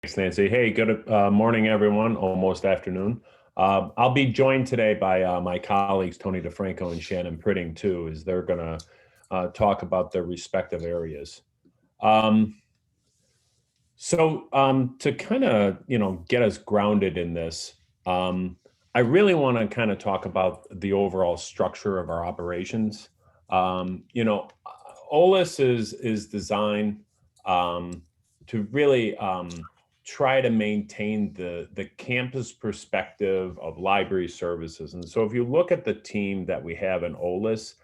Thanks, Nancy. Hey, good morning, everyone. Almost afternoon. I'll be joined today by my colleagues, Tony DeFranco and Shannon Pritting, too, as they're going to talk about their respective areas. To kind of, get us grounded in this, I really want to kind of talk about the overall structure of our operations. OLIS is designed to really try to maintain the campus perspective of library services. And so if you look at the team that we have in OLIS,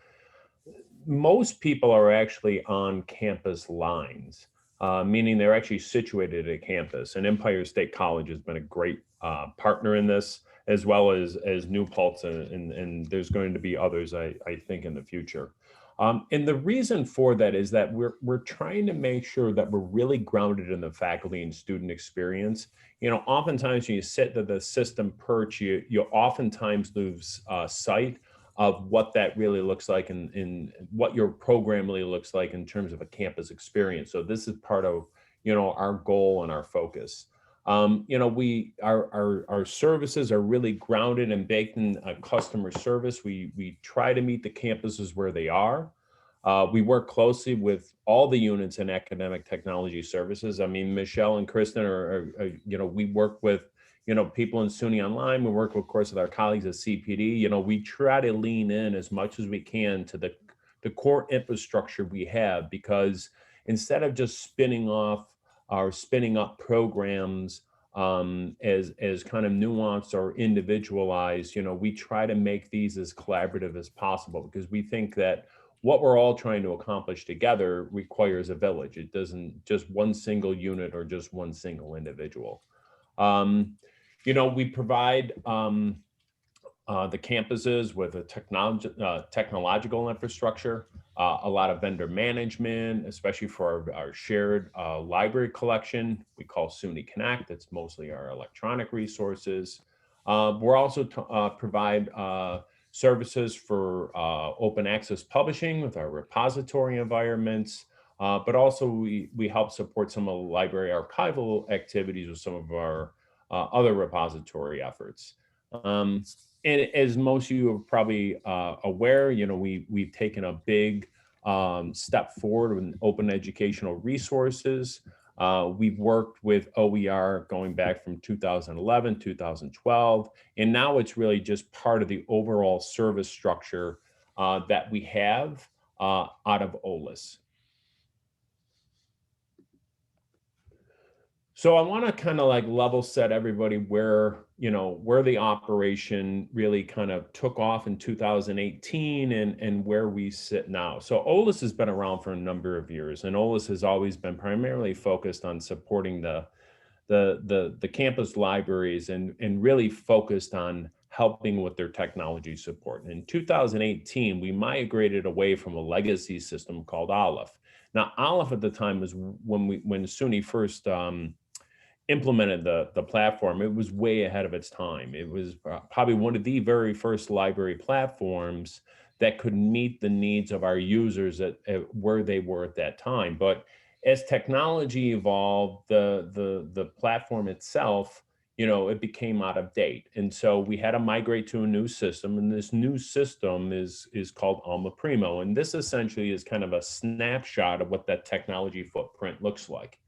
most people are actually on campus lines, meaning they're actually situated at campus. And Empire State College has been a great partner in this, as well as New Paltz, and there's going to be others, I think, in the future. And the reason for that is that we're trying to make sure that we're really grounded in the faculty and student experience. Oftentimes when you sit to the system perch, you oftentimes lose sight of what that really looks like and what your program really looks like in terms of a campus experience. So this is part of, our goal and our focus. Our services are really grounded and baked in customer service. We try to meet the campuses where they are. We work closely with all the units in academic technology services. I mean, Michelle and Kristen we work with, people in SUNY Online. We work, of course, with our colleagues at CPD. We try to lean in as much as we can to the core infrastructure we have, because instead of just spinning up programs as kind of nuanced or individualized, we try to make these as collaborative as possible, because we think that what we're all trying to accomplish together requires a village. It doesn't just one single unit or just one single individual. We provide the campuses with a technological infrastructure, a lot of vendor management, especially for our shared library collection. We call SUNY Connect. It's mostly our electronic resources. We're also provide services for open access publishing with our repository environments, but also we help support some of the library archival activities with some of our other repository efforts. And as most of you are probably aware, we've taken a big step forward with open educational resources. We've worked with OER going back from 2011, 2012, and now it's really just part of the overall service structure that we have out of OLIS. So I want to kind of like level set everybody where the operation really kind of took off in 2018 and where we sit now. So OLIS has been around for a number of years, and OLIS has always been primarily focused on supporting the campus libraries and really focused on helping with their technology support. In 2018, we migrated away from a legacy system called OLIF. Now, OLIF at the time was when SUNY first implemented the platform. It was way ahead of its time. It was probably one of the very first library platforms that could meet the needs of our users at where they were at that time. But as technology evolved, the platform itself, it became out of date. And so we had to migrate to a new system, and this new system is called Alma Primo. And this essentially is kind of a snapshot of what that technology footprint looks like.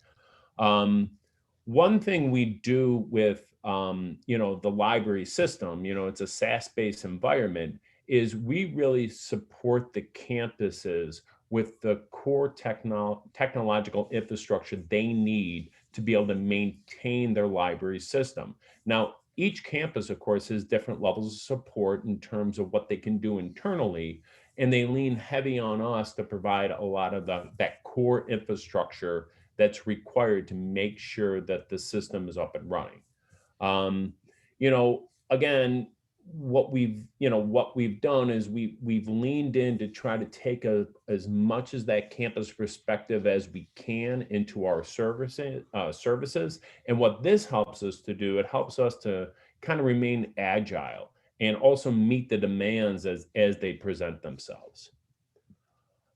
One thing we do with, the library system, it's a SaaS-based environment, is we really support the campuses with the core technological infrastructure they need to be able to maintain their library system. Now, each campus, of course, has different levels of support in terms of what they can do internally, and they lean heavy on us to provide a lot of that core infrastructure that's required to make sure that the system is up and running. Again, what we've done is we've leaned in to try to take as much as that campus perspective as we can into our services. And what this helps us to do, it helps us to kind of remain agile and also meet the demands as they present themselves.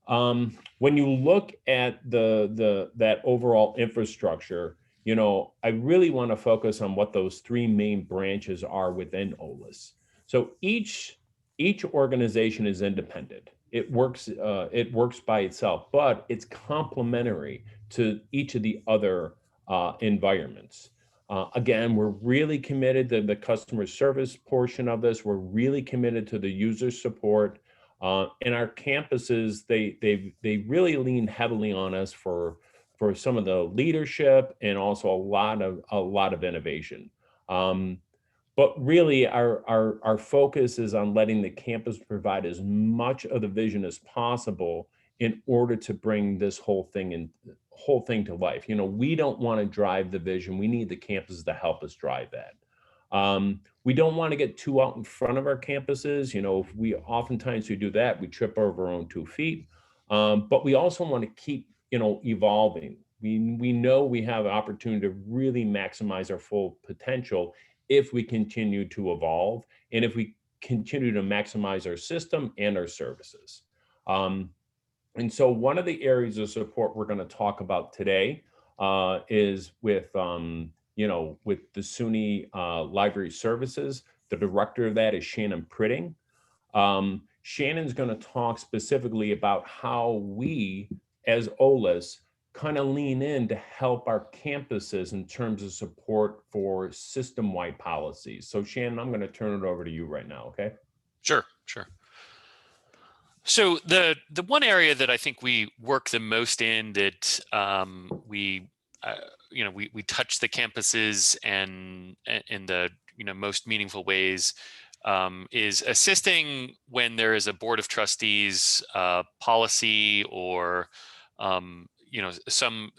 When you look at that overall infrastructure, I really want to focus on what those three main branches are within OLIS. So each organization is independent. It works by itself, but it's complementary to each of the other environments. Again, we're really committed to the customer service portion of this. We're really committed to the user support. And our campuses, they really lean heavily on us for some of the leadership and also a lot of innovation. Um, but really, our focus is on letting the campus provide as much of the vision as possible in order to bring this whole thing to life. We don't want to drive the vision. We need the campus to help us drive that. We don't want to get too out in front of our campuses. If we oftentimes we do that, we trip over our own 2 feet. But we also want to keep evolving. We know we have an opportunity to really maximize our full potential if we continue to evolve and if we continue to maximize our system and our services. And so one of the areas of support we're going to talk about today is with the SUNY Library Services. The director of that is Shannon Pritting. Shannon's going to talk specifically about how we, as OLIS, kind of lean in to help our campuses in terms of support for system-wide policies. So Shannon, I'm going to turn it over to you right now, okay? Sure. So the one area that I think we work the most in that we touch the campuses and in the most meaningful ways is assisting when there is a board of trustees policy or some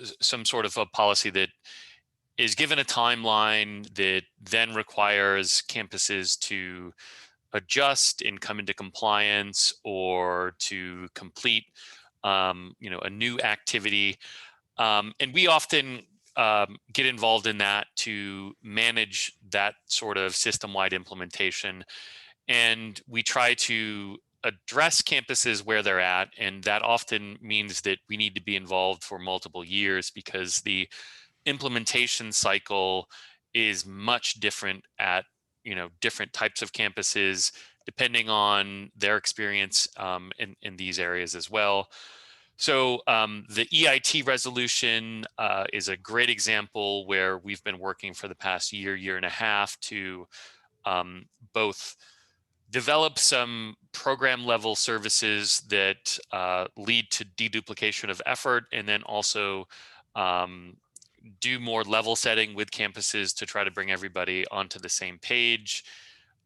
sort of a policy that is given a timeline that then requires campuses to adjust and come into compliance or to complete a new activity. And we often get involved in that to manage that sort of system-wide implementation. And we try to address campuses where they're at. And that often means that we need to be involved for multiple years because the implementation cycle is much different at different types of campuses depending on their experience in these areas as well. So the EIT resolution is a great example where we've been working for the past year and a half to both develop some program level services that lead to deduplication of effort, and then also do more level setting with campuses to try to bring everybody onto the same page.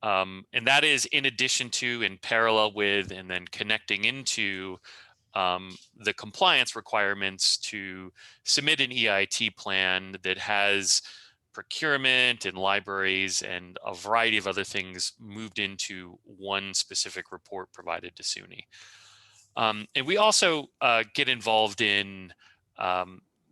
And that is in addition to, in parallel with, and then connecting into the compliance requirements to submit an EIT plan that has procurement and libraries and a variety of other things moved into one specific report provided to SUNY. And we also get involved in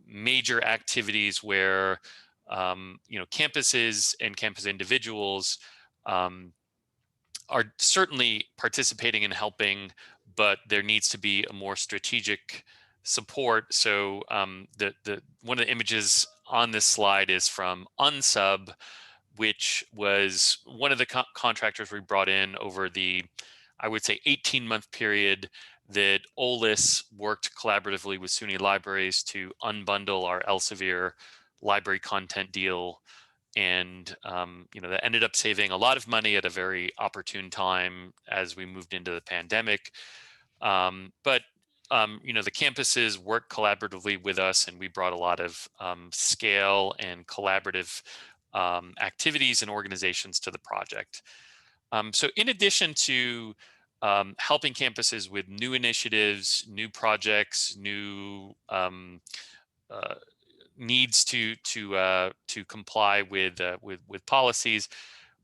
major activities where campuses and campus individuals are certainly participating and helping, but there needs to be a more strategic support. So the one of the images on this slide is from Unsub, which was one of the contractors we brought in over the, I would say, 18-month period that OLIS worked collaboratively with SUNY Libraries to unbundle our Elsevier library content deal. And that ended up saving a lot of money at a very opportune time as we moved into the pandemic. But the campuses worked collaboratively with us, and we brought a lot of scale and collaborative activities and organizations to the project. So in addition to helping campuses with new initiatives, new projects, new needs to comply with policies,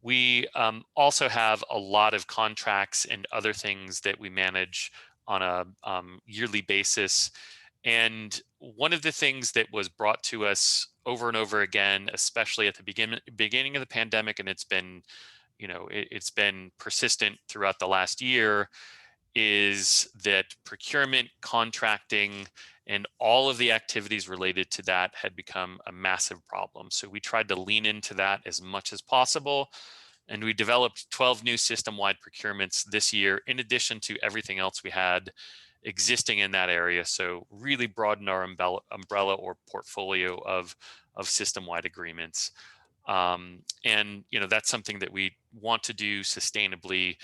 we also have a lot of contracts and other things that we manage on a yearly basis. And one of the things that was brought to us over and over again, especially at the beginning of the pandemic, and it's been persistent throughout the last year, is that procurement, contracting, and all of the activities related to that had become a massive problem. So we tried to lean into that as much as possible. And we developed 12 new system-wide procurements this year, in addition to everything else we had existing in that area. So really broadened our umbrella or portfolio of system-wide agreements. And that's something that we want to do sustainably,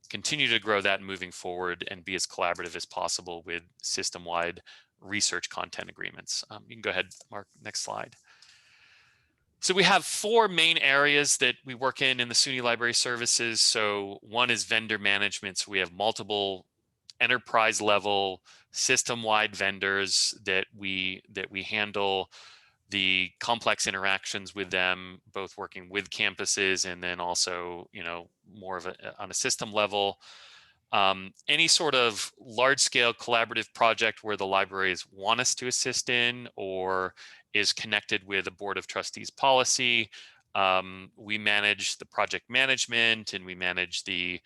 continue to grow that moving forward, and be as collaborative as possible with system-wide research content agreements. You can go ahead, Mark, next slide. So we have 4 main areas that we work in the SUNY Library Services. So one is vendor management. So we have multiple enterprise level system-wide vendors that we handle the complex interactions with them, both working with campuses and then also, more of on a system level. Any sort of large-scale collaborative project where the libraries want us to assist in or is connected with a board of trustees policy. We manage the project management, and we manage the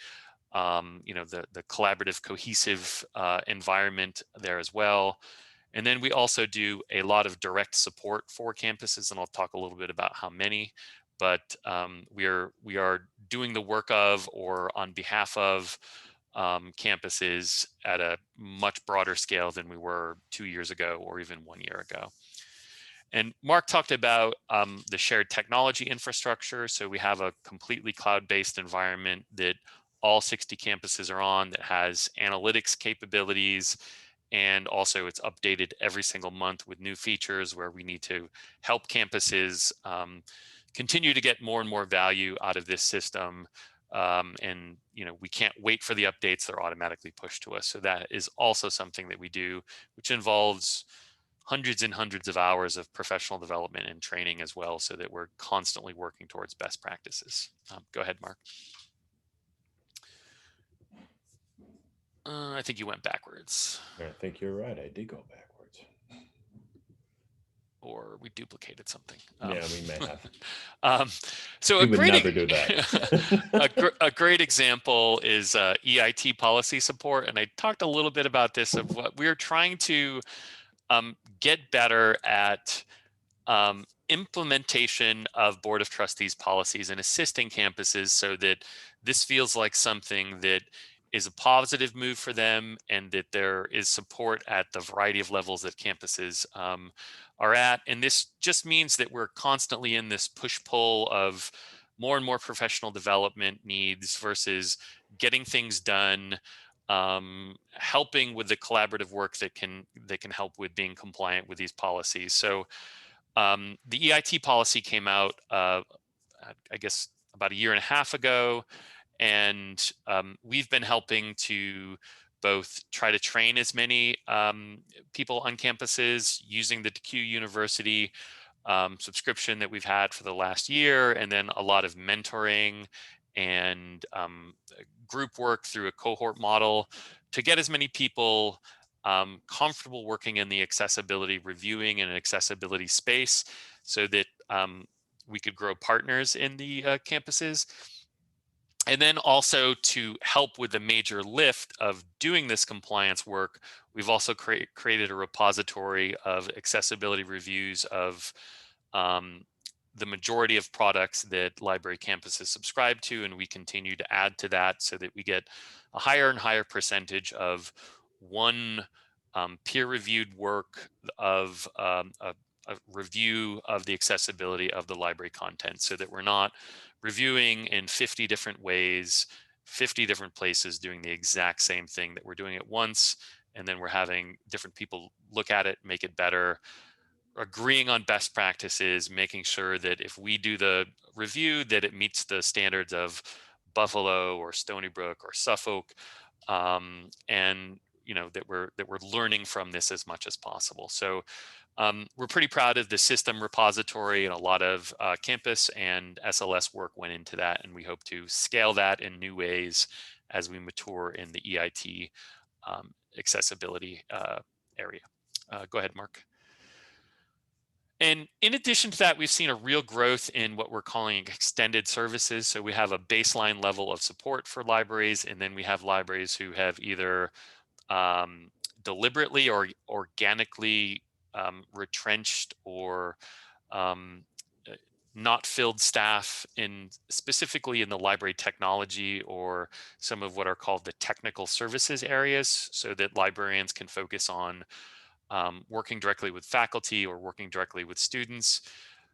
collaborative, cohesive environment there as well. And then we also do a lot of direct support for campuses, and I'll talk a little bit about how many. But we are doing the work of or on behalf of campuses at a much broader scale than we were 2 years ago or even 1 year ago. And Mark talked about the shared technology infrastructure. So we have a completely cloud-based environment that all 60 campuses are on, that has analytics capabilities, and also it's updated every single month with new features where we need to help campuses continue to get more and more value out of this system. And we can't wait for the updates; they're automatically pushed to us. So that is also something that we do, which involves hundreds and hundreds of hours of professional development and training as well, so that we're constantly working towards best practices. Go ahead, Mark. I think you went backwards. I think you're right. I did go backwards. Or we duplicated something. Yeah, we may have. So we would never do that. a great example is EIT policy support. And I talked a little bit about this, of what we're trying to get better at implementation of Board of Trustees policies and assisting campuses so that this feels like something that is a positive move for them, and that there is support at the variety of levels that campuses are at. And this just means that we're constantly in this push-pull of more and more professional development needs versus getting things done, helping with the collaborative work that can help with being compliant with these policies. So the EIT policy came out, I guess, about a year and a half ago. And we've been helping to both try to train as many people on campuses using the DeQ University subscription that we've had for the last year, and then a lot of mentoring and group work through a cohort model to get as many people comfortable working in the accessibility reviewing and accessibility space, so that we could grow partners in the campuses. And then also to help with the major lift of doing this compliance work, we've also created a repository of accessibility reviews of the majority of products that library campuses subscribe to, and we continue to add to that so that we get a higher and higher percentage of one peer-reviewed work of a review of the accessibility of the library content, so that we're not reviewing in 50 different ways, 50 different places doing the exact same thing, that we're doing it once, and then we're having different people look at it, make it better, agreeing on best practices, making sure that if we do the review, that it meets the standards of Buffalo or Stony Brook or Suffolk, and that we're learning from this as much as possible. So we're pretty proud of the system repository, and a lot of campus and SLS work went into that, and we hope to scale that in new ways as we mature in the EIT accessibility area. Go ahead, Mark. And in addition to that, we've seen a real growth in what we're calling extended services. So we have a baseline level of support for libraries, and then we have libraries who have either deliberately or organically retrenched or um, uh, not filled staff in specifically in the library technology or some of what are called the technical services areas, so that librarians can focus on working directly with faculty or working directly with students.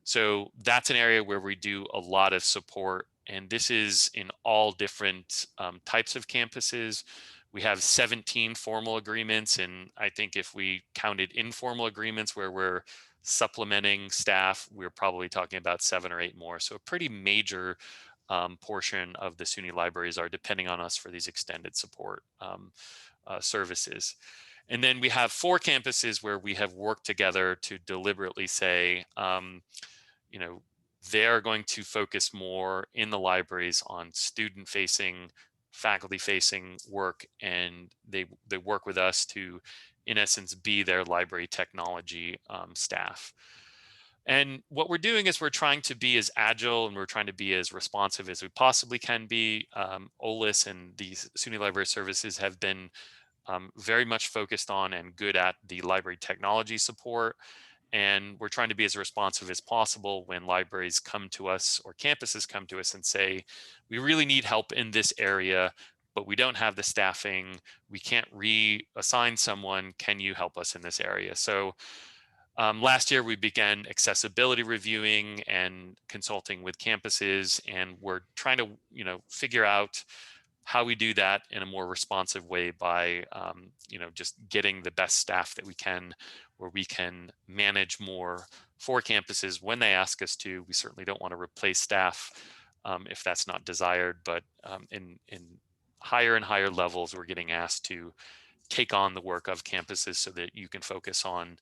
So that's an area where we do a lot of support, and this is in all different types of campuses. We have 17 formal agreements, and I think if we counted informal agreements where we're supplementing staff, we're probably talking about 7 or 8 more. So a pretty major portion of the SUNY libraries are depending on us for these extended support services. And then we have 4 campuses where we have worked together to deliberately say, you know, they're going to focus more in the libraries on student-facing, faculty-facing work, and they work with us to, in essence, be their library technology staff. And what we're doing is we're trying to be as agile and we're trying to be as responsive as we possibly can be. OLIS and these SUNY Library Services have been very much focused on and good at the library technology support. And we're trying to be as responsive as possible when libraries come to us or campuses come to us and say, we really need help in this area, but we don't have the staffing. We can't reassign someone. Can you help us in this area? So last year, we began accessibility reviewing and consulting with campuses, and we're trying to, figure out how we do that in a more responsive way by, just getting the best staff that we can, where we can manage more for campuses when they ask us to. We certainly don't want to replace staff if that's not desired, but in higher and higher levels, we're getting asked to take on the work of campuses so that you can focus on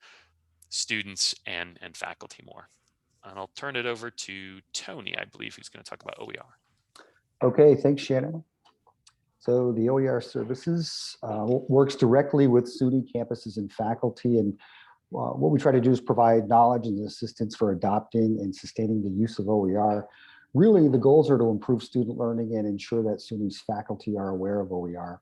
students and faculty more. And I'll turn it over to Tony, I believe, who's going to talk about OER. Okay, thanks, Shannon. So the OER services works directly with SUNY campuses and faculty, and what we try to do is provide knowledge and assistance for adopting and sustaining the use of OER. Really, the goals are to improve student learning and ensure that SUNY's faculty are aware of OER.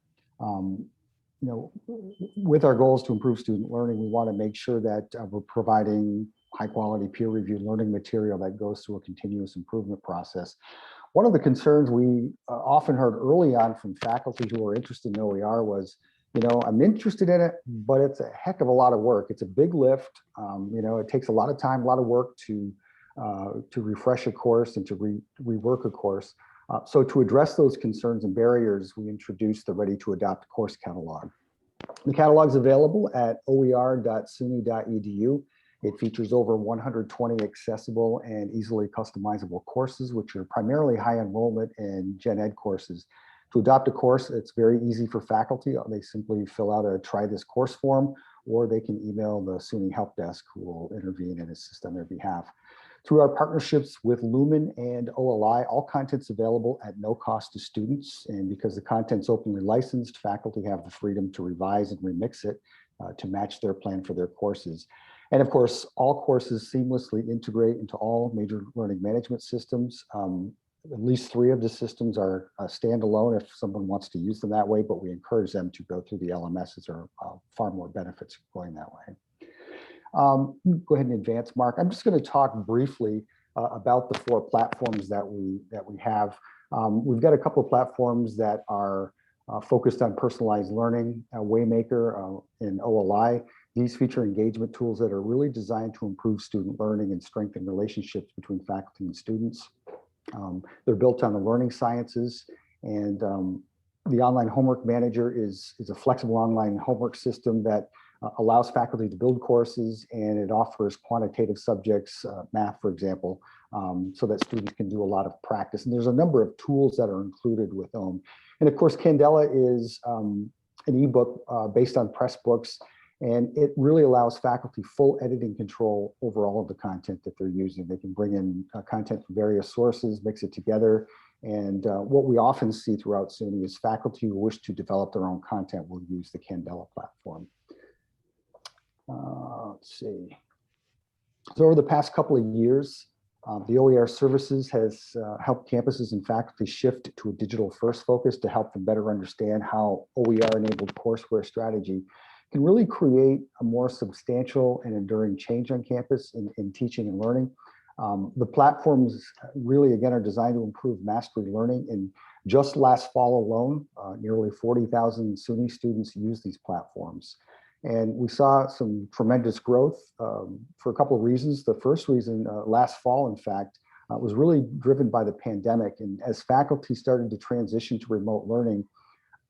With our goals to improve student learning, we want to make sure that we're providing high quality peer-reviewed learning material that goes through a continuous improvement process. One of the concerns we often heard early on from faculty who were interested in OER was, I'm interested in it, but it's a heck of a lot of work. It's a big lift. It takes a lot of time, a lot of work to refresh a course and to rework a course. So to address those concerns and barriers, we introduced the Ready to Adopt course catalog. The catalog is available at oer.suny.edu. It features over 120 accessible and easily customizable courses, which are primarily high enrollment and gen ed courses. To adopt a course, it's very easy for faculty. They simply fill out a try this course form, or they can email the SUNY help desk, who will intervene and assist on their behalf. Through our partnerships with Lumen and OLI, all content's available at no cost to students. And because the content's openly licensed, faculty have the freedom to revise and remix it to match their plan for their courses. And of course, all courses seamlessly integrate into all major learning management systems. At least 3 of the systems are standalone if someone wants to use them that way, but we encourage them to go through the LMSs. There are far more benefits going that way. Go ahead and advance, Mark. I'm just going to talk briefly about the 4 platforms that we have. We've got a couple of platforms that are focused on personalized learning, Waymaker and OLI. These feature engagement tools that are really designed to improve student learning and strengthen relationships between faculty and students. They're built on the learning sciences, and the online homework manager is a flexible online homework system that allows faculty to build courses, and it offers quantitative subjects, math, for example, so that students can do a lot of practice. And there's a number of tools that are included with them. And of course, Candela is an ebook based on Pressbooks, and it really allows faculty full editing control over all of the content that they're using. They can bring in content from various sources, mix it together. And what we often see throughout SUNY is faculty who wish to develop their own content will use the Candela platform. Let's see. So over the past couple of years, the OER services has helped campuses and faculty shift to a digital first focus to help them better understand how OER-enabled courseware strategy can really create a more substantial and enduring change on campus in teaching and learning. The platforms really, again, are designed to improve mastery learning. And just last fall alone, nearly 40,000 SUNY students use these platforms. And we saw some tremendous growth for a couple of reasons. The first reason, last fall, in fact, was really driven by the pandemic. And as faculty started to transition to remote learning,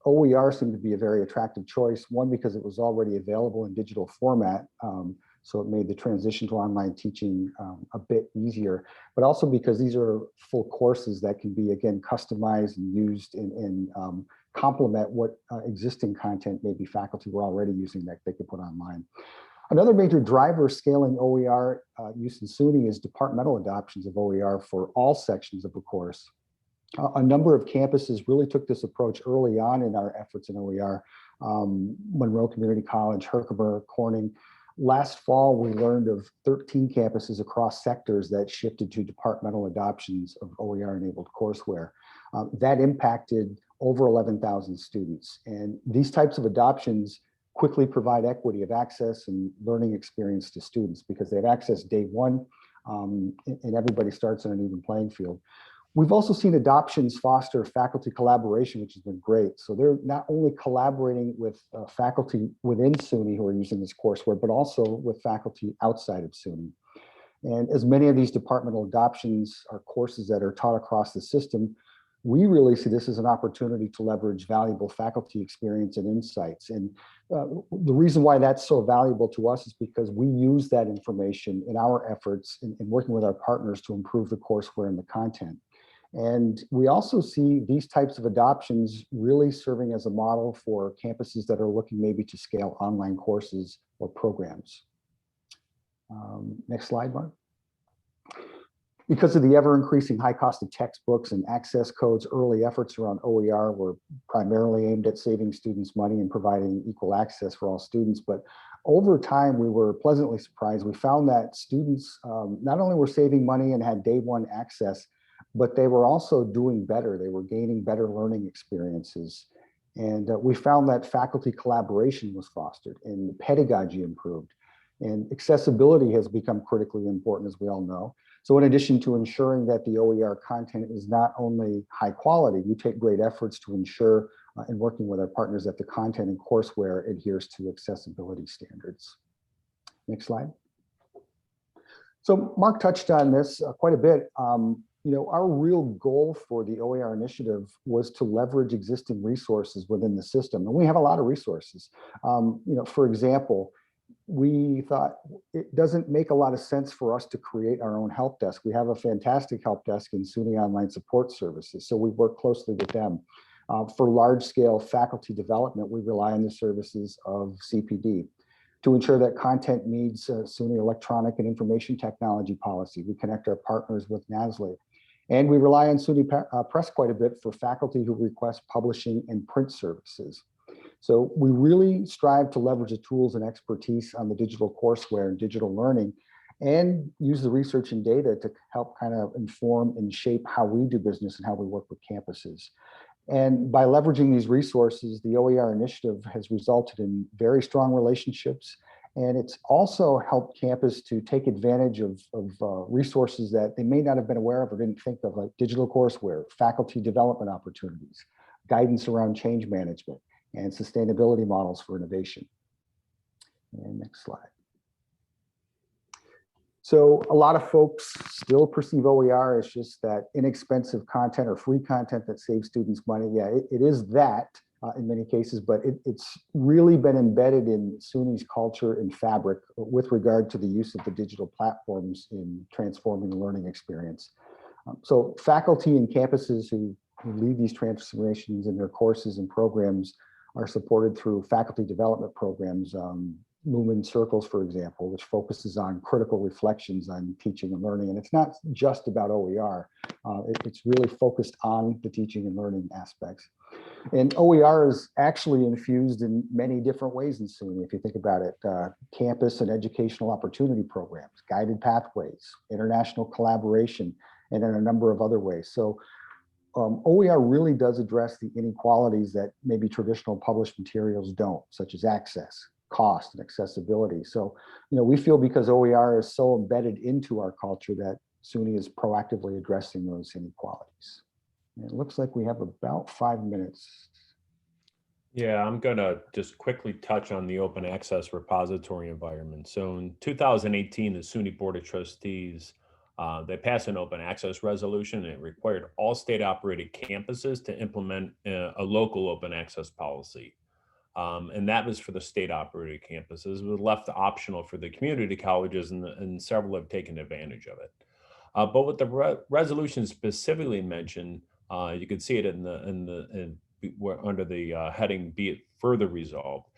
OER seemed to be a very attractive choice. One, because it was already available in digital format, so it made the transition to online teaching a bit easier, but also because these are full courses that can be, again, customized and used and complement what existing content maybe faculty were already using that they could put online. Another major driver scaling OER use in SUNY is departmental adoptions of OER for all sections of a course. A number of campuses really took this approach early on in our efforts in OER. Monroe Community College, Herkimer, Corning. Last fall, we learned of 13 campuses across sectors that shifted to departmental adoptions of OER-enabled courseware. That impacted over 11,000 students. And these types of adoptions quickly provide equity of access and learning experience to students because they have access day one, and everybody starts on an even playing field. We've also seen adoptions foster faculty collaboration, which has been great. So they're not only collaborating with faculty within SUNY who are using this courseware, but also with faculty outside of SUNY. And as many of these departmental adoptions are courses that are taught across the system, we really see this as an opportunity to leverage valuable faculty experience and insights. And the reason why that's so valuable to us is because we use that information in our efforts in working with our partners to improve the courseware and the content. And we also see these types of adoptions really serving as a model for campuses that are looking maybe to scale online courses or programs. Next slide, Mark. Because of the ever-increasing high cost of textbooks and access codes, early efforts around OER were primarily aimed at saving students money and providing equal access for all students. But over time, we were pleasantly surprised. We found that students not only were saving money and had day one access, but they were also doing better. They were gaining better learning experiences. And we found that faculty collaboration was fostered and pedagogy improved. And accessibility has become critically important, as we all know. So in addition to ensuring that the OER content is not only high quality, we take great efforts to ensure in working with our partners that the content and courseware adheres to accessibility standards. Next slide. So Mark touched on this quite a bit. You know, our real goal for the OER initiative was to leverage existing resources within the system. And we have a lot of resources. You know, for example, we thought it doesn't make a lot of sense for us to create our own help desk. We have a fantastic help desk in SUNY Online Support Services, so we work closely with them. For large-scale faculty development, we rely on the services of CPD. To ensure that content meets SUNY Electronic and Information Technology Policy, we connect our partners with NASLA. And we rely on SUNY Press quite a bit for faculty who request publishing and print services. So we really strive to leverage the tools and expertise on the digital courseware and digital learning and use the research and data to help kind of inform and shape how we do business and how we work with campuses. And by leveraging these resources, the OER initiative has resulted in very strong relationships. And it's also helped campus to take advantage of resources that they may not have been aware of or didn't think of, like digital courseware, faculty development opportunities, guidance around change management, and sustainability models for innovation. And next slide. So a lot of folks still perceive OER as just that inexpensive content or free content that saves students money. Yeah, it is that in many cases, but it's really been embedded in SUNY's culture and fabric with regard to the use of the digital platforms in transforming the learning experience. So faculty and campuses who lead these transformations in their courses and programs are supported through faculty development programs, Lumen Circles, for example, which focuses on critical reflections on teaching and learning. And it's not just about OER. It's really focused on the teaching and learning aspects. And OER is actually infused in many different ways in SUNY. If you think about it, campus and educational opportunity programs, guided pathways, international collaboration, and in a number of other ways. So OER really does address the inequalities that maybe traditional published materials don't, such as access, cost, and accessibility. So, we feel because OER is so embedded into our culture that SUNY is proactively addressing those inequalities. And it looks like we have about 5 minutes. Yeah, I'm going to just quickly touch on the open access repository environment. So in 2018, the SUNY Board of Trustees, they passed an open access resolution. And it required all state operated campuses to implement a local open access policy. And that was for the state operated campuses. It was left optional for the community colleges, and several have taken advantage of it. But what the resolution specifically mentioned, you can see it under the heading "Be it further resolved."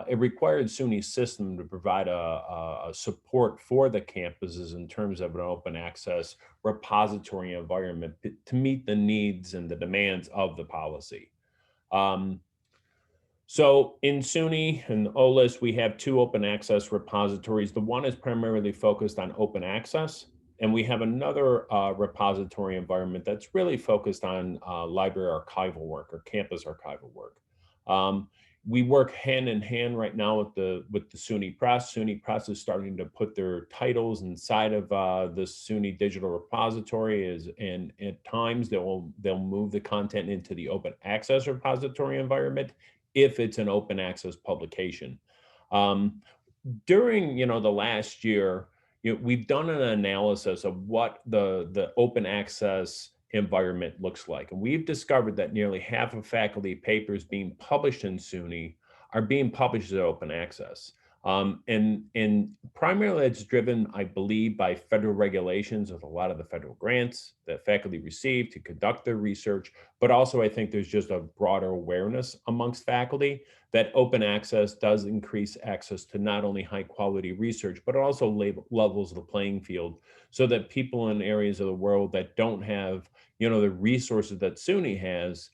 It required SUNY's system to provide a support for the campuses in terms of an open access repository environment to meet the needs and the demands of the policy. So in SUNY and OLIS, we have two open access repositories. The one is primarily focused on open access, and we have another repository environment that's really focused on library archival work or campus archival work. We work hand in hand right now with the SUNY Press. SUNY Press is starting to put their titles inside of the SUNY digital repository, and at times they'll move the content into the open access repository environment if it's an open access publication. During the last year, we've done an analysis of what the open access environment looks like. And we've discovered that nearly half of faculty papers being published in SUNY are being published as open access. And primarily it's driven, I believe, by federal regulations of a lot of the federal grants that faculty receive to conduct their research. But also I think there's just a broader awareness amongst faculty that open access does increase access to not only high quality research, but also levels the playing field so that people in areas of the world that don't have, the resources that SUNY has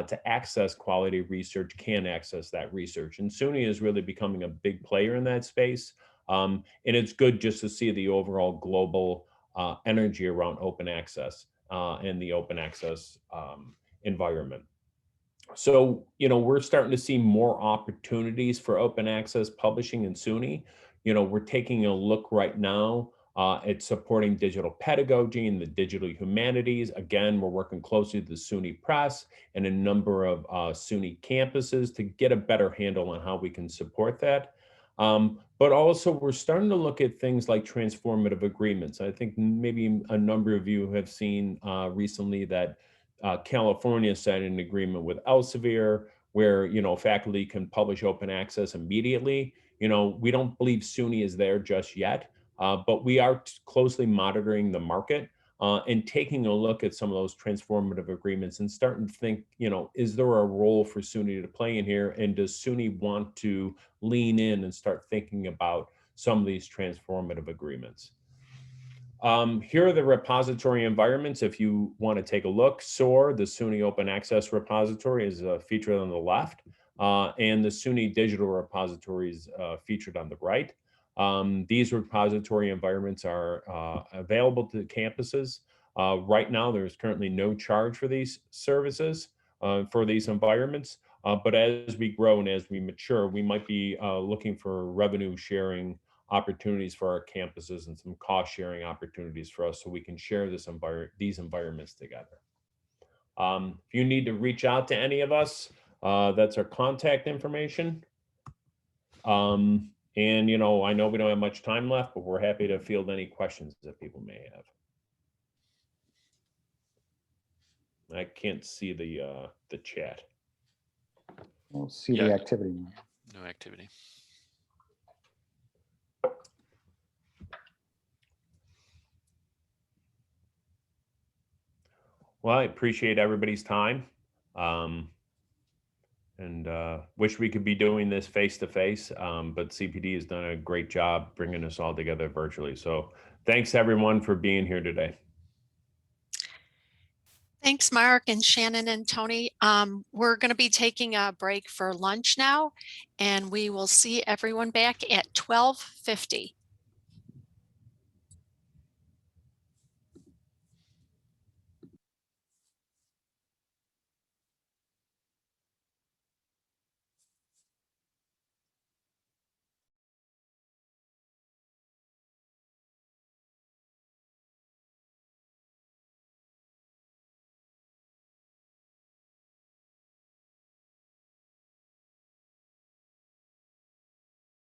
to access quality research can access that research. And SUNY is really becoming a big player in that space. And it's good just to see the overall global energy around open access and the open access environment. So, we're starting to see more opportunities for open access publishing in SUNY. We're taking a look right now at supporting digital pedagogy and the digital humanities. Again, we're working closely with the SUNY Press and a number of SUNY campuses to get a better handle on how we can support that. But also we're starting to look at things like transformative agreements. I think maybe a number of you have seen recently that California signed an agreement with Elsevier where, faculty can publish open access immediately. We don't believe SUNY is there just yet. But we are closely monitoring the market and taking a look at some of those transformative agreements and starting to think, is there a role for SUNY to play in here? And does SUNY want to lean in and start thinking about some of these transformative agreements? Here are the repository environments. If you want to take a look, SOAR, the SUNY Open Access Repository, is featured on the left, and the SUNY Digital Repository is featured on the right. These repository environments are available to the campuses. Right now, there's currently no charge for these services, for these environments. But as we grow and as we mature, we might be looking for revenue sharing opportunities for our campuses and some cost sharing opportunities for us so we can share these environments together. If you need to reach out to any of us, that's our contact information. And, I know we don't have much time left, but we're happy to field any questions that people may have. I can't see the chat. I don't see the activity. No activity. Well, I appreciate everybody's time. And wish we could be doing this face-to-face, but CPD has done a great job bringing us all together virtually. So thanks everyone for being here today. Thanks, Mark and Shannon and Tony. We're going to be taking a break for lunch now, and we will see everyone back at 12:50.